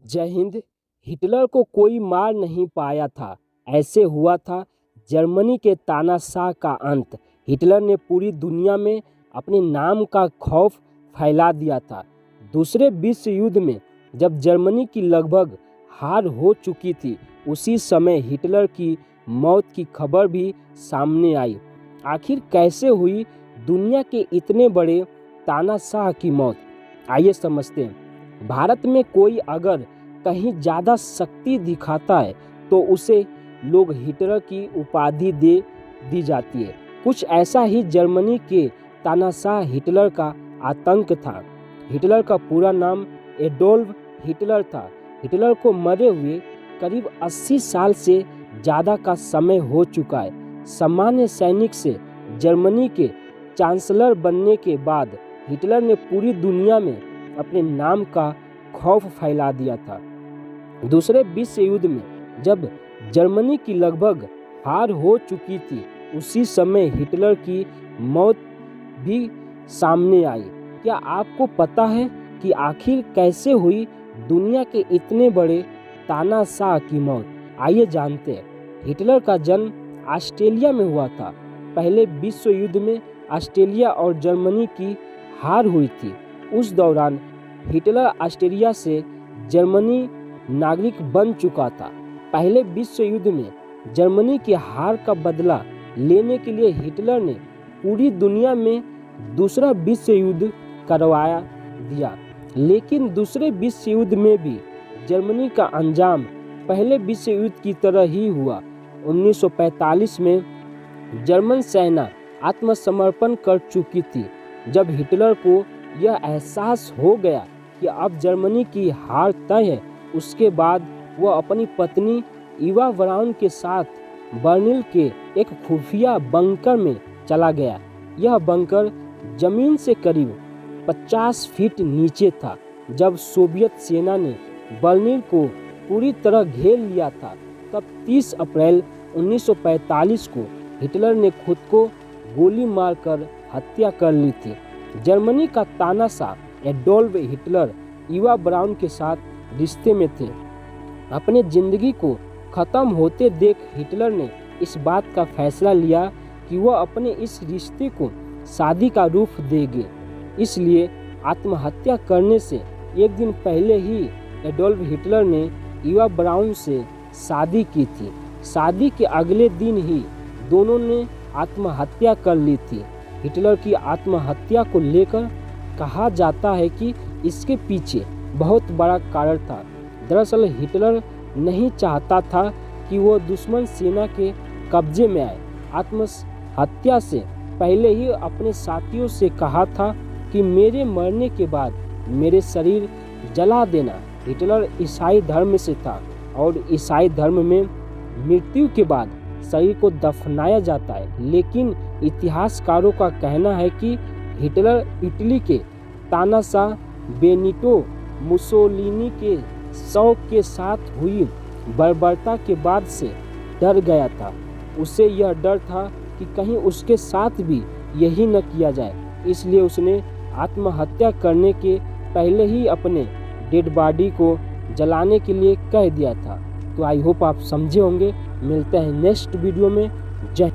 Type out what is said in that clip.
जय हिंद। हिटलर को कोई मार नहीं पाया था। ऐसे हुआ था जर्मनी के तानाशाह का अंत। हिटलर ने पूरी दुनिया में अपने नाम का खौफ फैला दिया था। दूसरे विश्व युद्ध में जब जर्मनी की लगभग हार हो चुकी थी, उसी समय हिटलर की मौत की खबर भी सामने आई। आखिर कैसे हुई दुनिया के इतने बड़े तानाशाह की मौत? आइए समझते हैं। भारत में कोई अगर कहीं ज़्यादा शक्ति दिखाता है तो उसे लोग हिटलर की उपाधि दे दी जाती है। कुछ ऐसा ही जर्मनी के तानाशाह हिटलर का आतंक था। हिटलर का पूरा नाम एडोल्फ हिटलर था। हिटलर को मरे हुए करीब 80 साल से ज़्यादा का समय हो चुका है। सामान्य सैनिक से जर्मनी के चांसलर बनने के बाद हिटलर ने पूरी दुनिया में अपने नाम का खौफ फैला दिया था। दूसरे विश्व युद्ध में जब जर्मनी की लगभग हार हो चुकी थी, उसी समय हिटलर की मौत भी सामने आई। क्या आपको पता है कि आखिर कैसे हुई दुनिया के इतने बड़े तानाशाह की मौत? आइए जानते हैं। हिटलर का जन्म ऑस्ट्रेलिया में हुआ था। पहले विश्व युद्ध में ऑस्ट्रेलिया और जर्मनी की हार हुई थी। उस दौरान हिटलर ऑस्ट्रेलिया से जर्मनी नागरिक बन चुका था। पहले विश्व युद्ध में जर्मनी की हार का बदला लेने के लिए हिटलर ने पूरी दुनिया में दूसरा विश्व युद्ध करवाया दिया। लेकिन दूसरे विश्व युद्ध में भी जर्मनी का अंजाम पहले विश्व युद्ध की तरह ही हुआ। 1945 में जर्मन सेना आत्मसमर्पण कर चुकी थी। जब हिटलर को यह एहसास हो गया कि अब जर्मनी की हार तय है, उसके बाद वह अपनी पत्नी इवा ब्राउन के साथ बर्लिन के एक खुफिया बंकर में चला गया। यह बंकर जमीन से करीब 50 फीट नीचे था। जब सोवियत सेना ने बर्लिन को पूरी तरह घेर लिया था, तब 30 अप्रैल 1945 को हिटलर ने खुद को गोली मारकर हत्या कर ली थी। जर्मनी का तानाशाह एडोल्फ हिटलर इवा ब्राउन के साथ रिश्ते में थे। अपने जिंदगी को खत्म होते देख हिटलर ने इस बात का फैसला लिया कि वह अपने इस रिश्ते को शादी का रूप देंगे। इसलिए आत्महत्या करने से एक दिन पहले ही एडोल्फ हिटलर ने इवा ब्राउन से शादी की थी। शादी के अगले दिन ही दोनों ने आत्महत्या कर ली थी। हिटलर की आत्महत्या को लेकर कहा जाता है कि इसके पीछे बहुत बड़ा कारण था। दरअसल हिटलर नहीं चाहता था कि वो दुश्मन सेना के कब्जे में आए। आत्महत्या से पहले ही अपने साथियों से कहा था कि मेरे मरने के बाद मेरे शरीर जला देना। हिटलर ईसाई धर्म से था और ईसाई धर्म में मृत्यु के बाद शरीर को दफनाया जाता है। लेकिन इतिहासकारों का कहना है कि हिटलर इटली के तानाशाह बेनिटो मुसोलिनी के शौक के साथ हुई बर्बरता के बाद से डर गया था। उसे यह डर था कि कहीं उसके साथ भी यही न किया जाए, इसलिए उसने आत्महत्या करने के पहले ही अपने डेड बॉडी को जलाने के लिए कह दिया था। तो आई होप आप समझे होंगे। मिलते हैं नेक्स्ट वीडियो में। जय